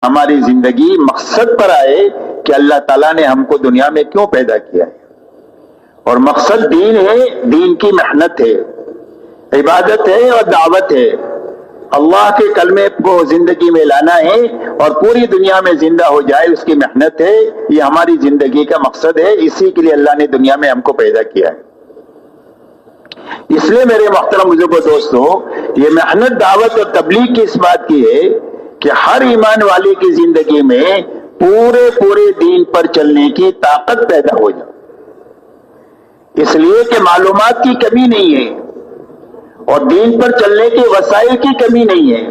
ہماری زندگی مقصد پر آئے کہ اللہ تعالیٰ نے ہم کو دنیا میں کیوں پیدا کیا ہے، اور مقصد دین ہے، دین کی محنت ہے، عبادت ہے اور دعوت ہے، اللہ کے کلمے کو زندگی میں لانا ہے اور پوری دنیا میں زندہ ہو جائے، اس کی محنت ہے، یہ ہماری زندگی کا مقصد ہے، اسی کے لیے اللہ نے دنیا میں ہم کو پیدا کیا ہے۔ اس لیے میرے محترم بزرگوں دوستو، یہ محنت دعوت اور تبلیغ کی اس بات کی ہے کہ ہر ایمان والے کی زندگی میں پورے دین پر چلنے کی طاقت پیدا ہو جائے، اس لیے کہ معلومات کی کمی نہیں ہے اور دین پر چلنے کے وسائل کی کمی نہیں ہے،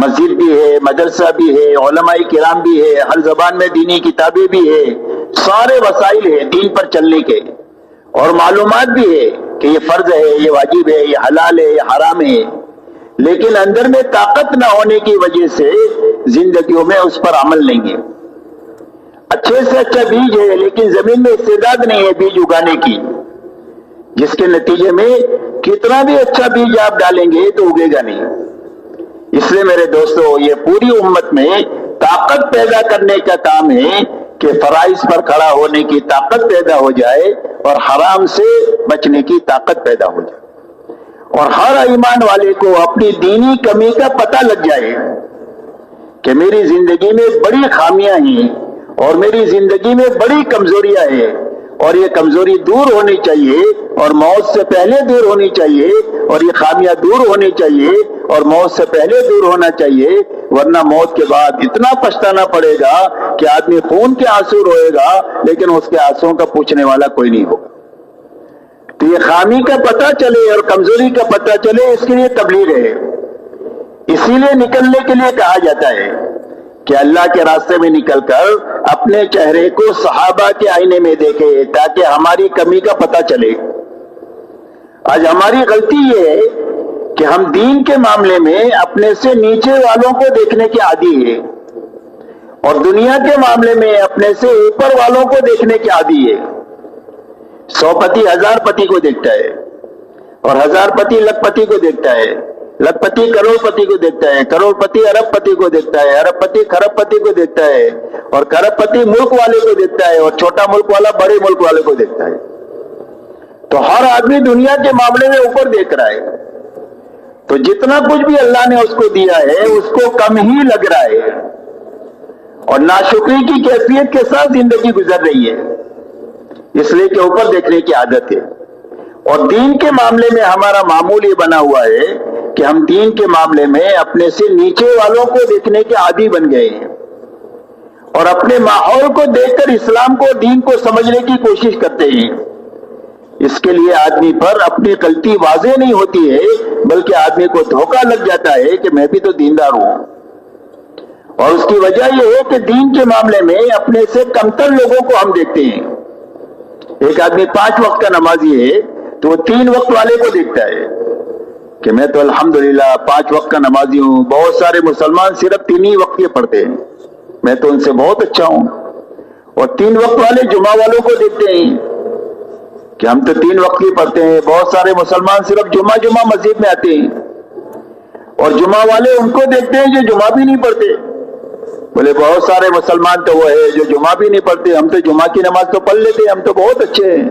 مسجد بھی ہے، مدرسہ بھی ہے، علماء کرام بھی ہے، ہر زبان میں دینی کتابیں بھی ہے، سارے وسائل ہیں دین پر چلنے کے، اور معلومات بھی ہے کہ یہ فرض ہے، یہ واجب ہے، یہ حلال ہے، یہ حرام ہے، لیکن اندر میں طاقت نہ ہونے کی وجہ سے زندگیوں میں اس پر عمل نہیں ہے۔ اچھے سے اچھا بیج ہے لیکن زمین میں استعداد نہیں ہے بیج اگانے کی، جس کے نتیجے میں کتنا بھی اچھا بیج آپ ڈالیں گے تو اگے گا نہیں۔ اس لیے میرے دوستو، یہ پوری امت میں طاقت پیدا کرنے کا کام ہے کہ فرائض پر کھڑا ہونے کی طاقت پیدا ہو جائے اور حرام سے بچنے کی طاقت پیدا ہو جائے، اور ہر ایمان والے کو اپنی دینی کمی کا پتہ لگ جائے کہ میری زندگی میں بڑی خامیاں ہیں اور میری زندگی میں بڑی کمزوریاں ہیں، اور یہ کمزوری دور ہونی چاہیے اور موت سے پہلے دور ہونی چاہیے، اور یہ خامیاں دور ہونی چاہیے اور موت سے پہلے دور ہونا چاہیے، ورنہ موت کے بعد اتنا پچھتانا پڑے گا کہ آدمی خون کے آنسو روئے گا لیکن اس کے آنسوؤں کا پوچھنے والا کوئی نہیں ہوگا۔ تو یہ خامی کا پتہ چلے اور کمزوری کا پتہ چلے، اس کے لیے تبلیغ ہے۔ اسی لیے نکلنے کے لیے کہا جاتا ہے کہ اللہ کے راستے میں نکل کر اپنے چہرے کو صحابہ کے آئینے میں دیکھے تاکہ ہماری کمی کا پتہ چلے۔ آج ہماری غلطی یہ ہے کہ ہم دین کے معاملے میں اپنے سے نیچے والوں کو دیکھنے کے عادی ہیں، اور دنیا کے معاملے میں اپنے سے اوپر والوں کو دیکھنے کے عادی ہے۔ 100 پتی 1000 پتی کو دیکھتا ہے، اور 1000 پتی لکھ پتی کو دیکھتا ہے، لکھ پتی کروڑ پتی کو دیکھتا ہے، کروڑ پتی ارب پتی کو دیکھتا ہے، ارب پتی کھرب پتی کو دیکھتا ہے، اور کھرب پتی ملک والے کو دیکھتا ہے، اور چھوٹا ملک والا بڑے ملک والے کو دیکھتا ہے۔ تو ہر آدمی دنیا کے معاملے میں اوپر دیکھ رہا ہے، تو جتنا کچھ بھی اللہ نے اس کو دیا ہے اس کو کم ہی لگ رہا ہے، اور ناشکری کی کیفیت کے ساتھ زندگی گزر رہی ہے، اس لیے کہ اوپر دیکھنے کی عادت ہے۔ اور دین کے معاملے میں ہمارا معمول یہ بنا ہوا ہے کہ ہم دین کے معاملے میں اپنے سے نیچے والوں کو دیکھنے کے عادی بن گئے ہیں، اور اپنے ماحول کو دیکھ کر اسلام کو، دین کو سمجھنے کی کوشش کرتے ہیں۔ اس کے لیے آدمی پر اپنی غلطی واضح نہیں ہوتی ہے، بلکہ آدمی کو دھوکہ لگ جاتا ہے کہ میں بھی تو دیندار ہوں، اور اس کی وجہ یہ ہے کہ دین کے معاملے میں اپنے سے کمتر لوگوں کو ہم دیکھتے ہیں۔ ایک آدمی 5 وقت کا نمازی ہے تو وہ 3 وقت والے کو دیکھتا ہے کہ میں تو الحمدللہ 5 وقت کا نمازی ہوں، بہت سارے مسلمان صرف 3 ہی وقت کے پڑھتے ہیں، میں تو ان سے بہت اچھا ہوں۔ اور 3 وقت والے جمعہ والوں کو دیکھتے ہیں کہ ہم تو 3 وقت ہی پڑھتے ہیں، بہت سارے مسلمان صرف جمعہ مسجد میں آتے ہیں، اور جمعہ والے ان کو دیکھتے ہیں جو جمعہ بھی نہیں پڑھتے، بولے بہت سارے مسلمان تو وہ ہے جو جمعہ بھی نہیں پڑھتے، ہم تو جمعہ کی نماز تو پڑھ لیتے ہیں، ہم تو بہت اچھے ہیں۔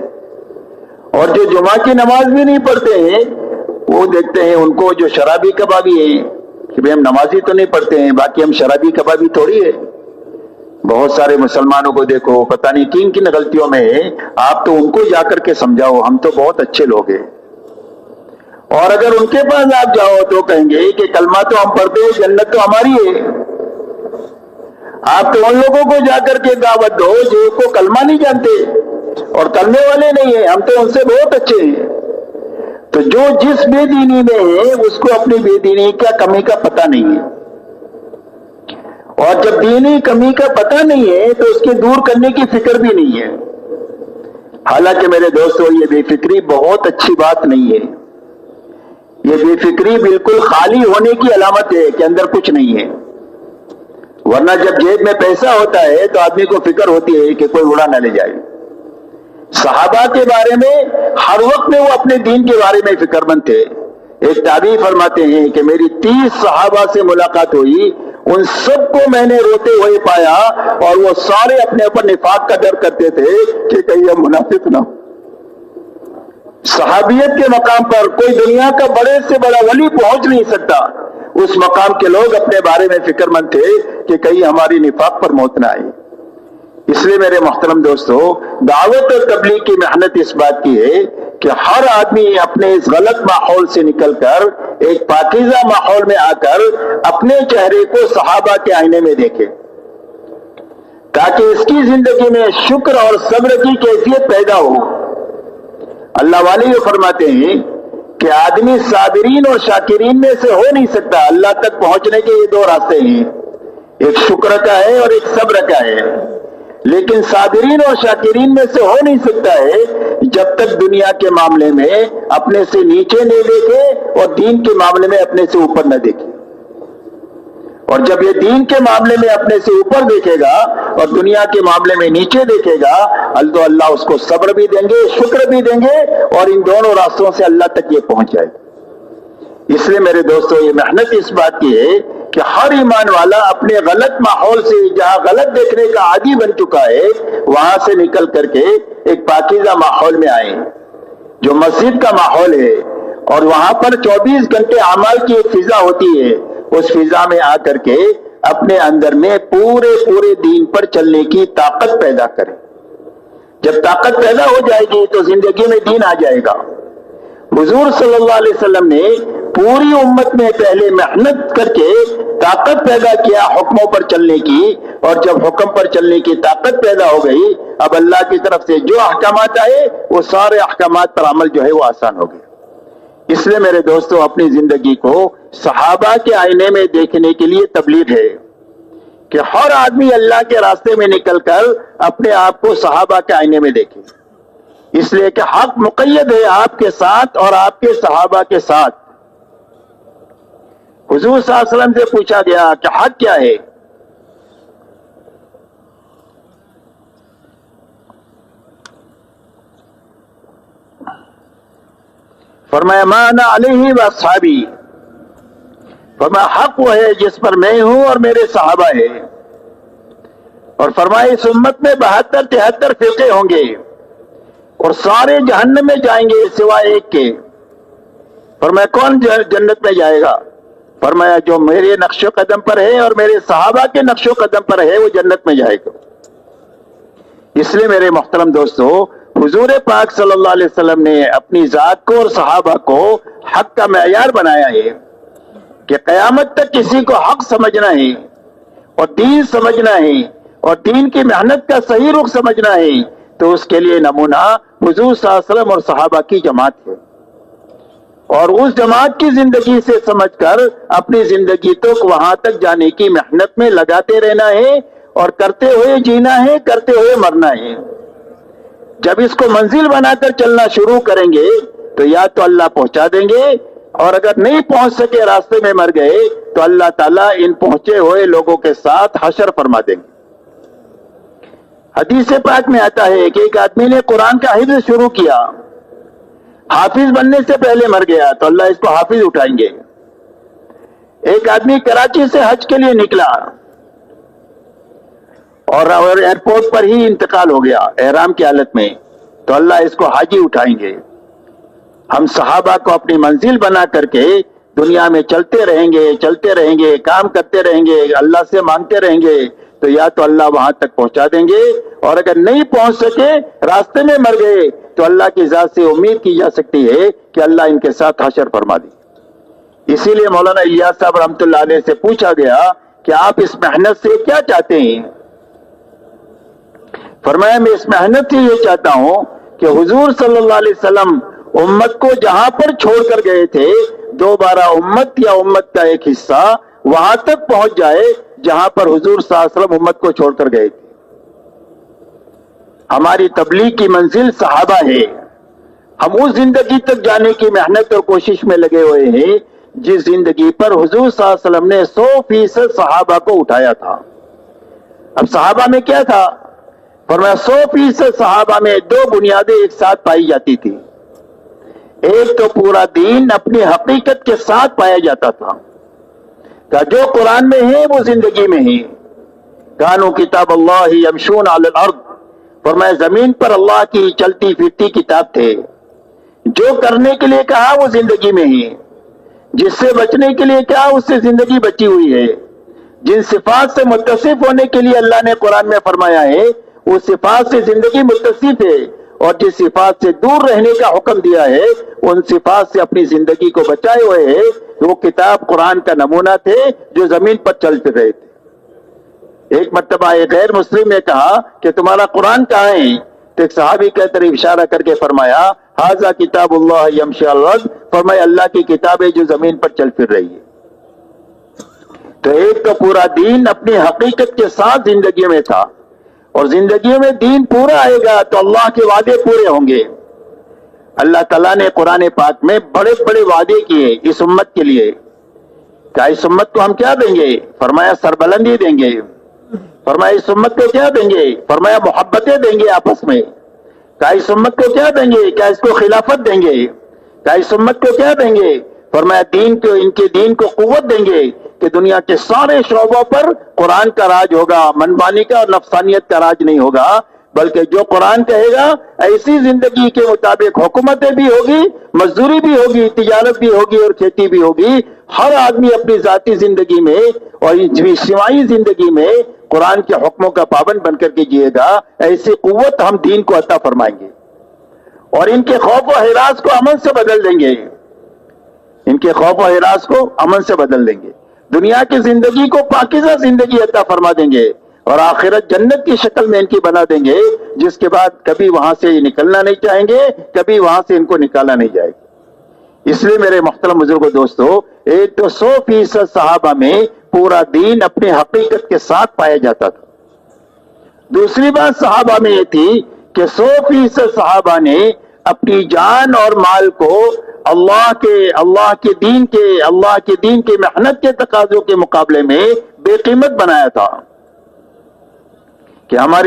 اور جو جمعہ کی نماز بھی نہیں پڑھتے ہیں وہ دیکھتے ہیں ان کو جو شرابی کبابی ہیں کہ بھئی ہم نمازی تو نہیں پڑھتے ہیں، باقی ہم شرابی کبابی تھوڑی ہے۔ بہت سارے مسلمانوں کو دیکھو پتہ نہیں کن کن غلطیوں میں ہے، آپ تو ان کو جا کر کے سمجھاؤ، ہم تو بہت اچھے لوگ ہیں۔ اور اگر ان کے پاس آپ جاؤ تو کہیں گے کہ کلمہ تو ہم پڑھتے ہیں، جنت تو ہماری ہے۔ آپ تو ان لوگوں کو جا کر کے دعوت دو جو کو کلمہ نہیں جانتے اور کلمے والے نہیں ہیں، ہم تو ان سے بہت اچھے ہیں۔ تو جو جس بے دینی میں ہے اس کو اپنی بے دینی کا کمی کا پتہ نہیں ہے، اور جب دینی کمی کا پتہ نہیں ہے تو اس کے دور کرنے کی فکر بھی نہیں ہے۔ حالانکہ میرے دوستو، یہ بے فکری بہت اچھی بات نہیں ہے، یہ بے فکری بالکل خالی ہونے کی علامت ہے کہ اندر کچھ نہیں ہے، ورنہ جب جیب میں پیسہ ہوتا ہے تو آدمی کو فکر ہوتی ہے کہ کوئی اڑا نہ لے جائے۔ صحابہ کے بارے میں ہر وقت میں وہ اپنے دین کے بارے میں فکر مند تھے۔ ایک تابعی فرماتے ہیں کہ میری 30 صحابہ سے ملاقات ہوئی، ان سب کو میں نے روتے ہوئے پایا اور وہ سارے اپنے اوپر نفاق کا ڈر کرتے تھے کہ کہیں ہم منافق نہ ہو۔ صحابیت کے مقام پر کوئی دنیا کا بڑے سے بڑا ولی پہنچ نہیں سکتا، اس مقام کے لوگ اپنے بارے میں فکر مند تھے کہ کہیں ہماری نفاق پر موت نہ آئے۔ اس لیے میرے محترم دوستو، دعوت اور تبلیغ کی محنت اس بات کی ہے کہ ہر آدمی اپنے اس غلط ماحول سے نکل کر ایک پاکیزہ ماحول میں آ کر اپنے چہرے کو صحابہ کے آئینے میں دیکھے، تاکہ اس کی زندگی میں شکر اور صبر کی کیفیت پیدا ہو۔ اللہ والے یہ فرماتے ہیں کہ آدمی صابرین اور شاکرین میں سے ہو نہیں سکتا۔ اللہ تک پہنچنے کے یہ دو راستے ہیں، ایک شکر کا ہے اور ایک صبر کا ہے، لیکن صابرین اور شاکرین میں سے ہو نہیں سکتا ہے جب تک دنیا کے معاملے میں اپنے سے نیچے نہیں دیکھے اور دین کے معاملے میں اپنے سے اوپر نہ دیکھے۔ اور جب یہ دین کے معاملے میں اپنے سے اوپر دیکھے گا اور دنیا کے معاملے میں نیچے دیکھے گا، تو اللہ اس کو صبر بھی دیں گے، شکر بھی دیں گے، اور ان دونوں راستوں سے اللہ تک یہ پہنچ جائے گا۔ اس لیے میرے دوستو، یہ محنت اس بات کی ہے کہ ہر ایمان والا اپنے غلط ماحول سے، جہاں غلط دیکھنے کا عادی بن چکا ہے، وہاں سے نکل کر کے ایک پاکیزہ ماحول میں آئیں جو مسجد کا ماحول ہے، اور وہاں پر 24 گھنٹے اعمال کی ایک فضا ہوتی ہے۔ اس فضا میں آ کر کے اپنے اندر میں پورے دین پر چلنے کی طاقت پیدا کریں۔ جب طاقت پیدا ہو جائے گی تو زندگی میں دین آ جائے گا۔ حضور صلی اللہ علیہ وسلم نے پوری امت میں پہلے محنت کر کے طاقت پیدا کیا حکموں پر چلنے کی، اور جب حکم پر چلنے کی طاقت پیدا ہو گئی، اب اللہ کی طرف سے جو احکامات آئے وہ سارے احکامات پر عمل جو ہے وہ آسان ہو گیا۔ اس لیے میرے دوستو، اپنی زندگی کو صحابہ کے آئینے میں دیکھنے کے لیے تبلیغ ہے کہ ہر آدمی اللہ کے راستے میں نکل کر اپنے آپ کو صحابہ کے آئینے میں دیکھے، اس لیے کہ حق مقید ہے آپ کے ساتھ اور آپ کے صحابہ کے ساتھ۔ حضور صلی اللہ علیہ وسلم سے پوچھا گیا کہ حق کیا ہے؟ فرمایا ما انا علیہ واصحابی، فرمایا حق وہ ہے جس پر میں ہوں اور میرے صحابہ ہیں، اور فرمایا اس امت میں 72-73 فرقے ہوں گے اور سارے جہنم میں جائیں گے سوائے ایک کے۔ فرمایا کون جنت میں جائے گا؟ فرمایا جو میرے نقش و قدم پر ہے اور میرے صحابہ کے نقش و قدم پر ہے وہ جنت میں جائے گا۔ اس لیے میرے محترم دوستو، حضور پاک صلی اللہ علیہ وسلم نے اپنی ذات کو اور صحابہ کو حق کا معیار بنایا ہے کہ قیامت تک کسی کو حق سمجھنا ہے اور دین سمجھنا ہے اور دین کی محنت کا صحیح رخ سمجھنا ہے، تو اس کے لیے نمونہ حضور صلی اللہ علیہ وسلم اور صحابہ کی جماعت ہے، اور اس جماعت کی زندگی سے سمجھ کر اپنی زندگی تک وہاں تک جانے کی محنت میں لگاتے رہنا ہے، اور کرتے ہوئے جینا ہے، کرتے ہوئے مرنا ہے۔ جب اس کو منزل بنا کر چلنا شروع کریں گے تو یا تو اللہ پہنچا دیں گے، اور اگر نہیں پہنچ سکے، راستے میں مر گئے، تو اللہ تعالیٰ ان پہنچے ہوئے لوگوں کے ساتھ حشر فرما دیں گے۔ حدیث پاک میں آتا ہے کہ ایک آدمی نے قرآن کا حفظ شروع کیا، حافظ بننے سے پہلے مر گیا، تو اللہ اس کو حافظ اٹھائیں گے۔ ایک آدمی کراچی سے حج کے لیے نکلا اور ایئرپورٹ پر ہی انتقال ہو گیا احرام کی حالت میں، تو اللہ اس کو حاجی اٹھائیں گے۔ ہم صحابہ کو اپنی منزل بنا کر کے دنیا میں چلتے رہیں گے، کام کرتے رہیں گے، اللہ سے مانگتے رہیں گے، تو یا تو اللہ وہاں تک پہنچا دیں گے، اور اگر نہیں پہنچ سکے، راستے میں مر گئے، تو اللہ کی ذات سے امید کی جا سکتی ہے کہ اللہ ان کے ساتھ حشر فرما دے۔ اسی لیے مولانا الیاس صاحب رحمۃ اللہ علیہ سے پوچھا گیا کہ آپ اس محنت سے کیا چاہتے ہیں؟ فرمایا میں اس محنت سے یہ چاہتا ہوں کہ حضور صلی اللہ علیہ وسلم امت کو جہاں پر چھوڑ کر گئے تھے، دوبارہ امت یا امت کا ایک حصہ وہاں تک پہنچ جائے جہاں پر حضور صلی اللہ علیہ وسلم امت کو چھوڑ کر گئے تھے۔ ہماری تبلیغ کی منزل صحابہ ہے، ہم اس زندگی تک جانے کی محنت اور کوشش میں لگے ہوئے ہیں جس زندگی پر حضور صلی اللہ علیہ وسلم نے 100% صحابہ کو اٹھایا تھا۔ اب صحابہ میں کیا تھا؟ فرمایا 100% صحابہ میں دو بنیادیں ایک ساتھ پائی جاتی تھی۔ ایک تو پورا دین اپنی حقیقت کے ساتھ پایا جاتا تھا، کہ جو قرآن میں ہے وہ زندگی میں ہے. کانو کتاب اللہ یمشون علی الارض، فرمایا زمین پر اللہ کی چلتی پھرتی کتاب تھے. جو کرنے کے لیے کہا وہ زندگی میں ہے، جس سے بچنے کے لیے کہا اس سے زندگی بچی ہوئی ہے. جن صفات سے متصف ہونے کے لیے اللہ نے قرآن میں فرمایا ہے اس صفات سے زندگی متصف ہے، اور جس صفات سے دور رہنے کا حکم دیا ہے ان صفات سے اپنی زندگی کو بچائے ہوئے ہے. وہ کتاب قرآن کا نمونہ تھے جو زمین پر چل پھر رہے تھے. ایک مرتبہ ایک غیر مسلم نے کہا کہ تمہارا قرآن کہاں ہے؟ تو ایک صحابی کی طرف اشارہ کر کے فرمایا ھذا کتاب اللہ یمشی علی الارض، فرمایا اللہ کی کتاب ہے جو زمین پر چل پھر رہی ہے. تو ایک تو پورا دین اپنی حقیقت کے ساتھ زندگی میں تھا، اور زندگی میں دین پورا آئے گا تو اللہ کے وعدے پورے ہوں گے. اللہ تعالیٰ نے قرآن پاک میں بڑے بڑے وعدے کیے اس امت کے لیے. کیا اس امت کو ہم کیا دیں گے؟ فرمایا سربلندی دیں گے. فرمایا اس امت کو کیا دیں گے؟ فرمایا محبتیں دیں گے آپس میں. کیا اس امت کو کیا دیں گے؟ کیا اس کو خلافت دیں گے؟ کیا اس امت کو کیا دیں گے؟ فرمایا دین کو، ان کے دین کو قوت دیں گے کہ دنیا کے سارے شعبوں پر قرآن کا راج ہوگا، منمانی کا اور نفسانیت کا راج نہیں ہوگا، بلکہ جو قرآن کہے گا ایسی زندگی کے مطابق حکومتیں بھی ہوگی، مزدوری بھی ہوگی، تجارت بھی ہوگی اور کھیتی بھی ہوگی. ہر آدمی اپنی ذاتی زندگی میں اور اجتماعی زندگی میں قرآن کے حکموں کا پابند بن کر کے جیے گا. ایسی قوت ہم دین کو عطا فرمائیں گے، اور ان کے خوف و ہراس کو امن سے بدل دیں گے. ان کے خوف و ہراس کو امن سے بدل دیں گے. دنیا کی زندگی کو پاکیزہ زندگی عطا فرما دیں گے، اور آخرت جنت کی شکل میں ان کی بنا دیں گے، جس کے بعد کبھی وہاں سے نکلنا نہیں چاہیں گے، کبھی وہاں سے ان کو نکالا نہیں جائے گا. اس لیے میرے محترم بزرگوں دوستو، ایک تو 100% صحابہ میں پورا دین اپنی حقیقت کے ساتھ پایا جاتا تھا. دوسری بات صحابہ میں یہ تھی کہ 100% صحابہ نے اپنی جان اور مال کو اللہ کے دین کے محنت کے تقاضوں کے مقابلے میں بے قیمت بنایا تھا کہ ہماری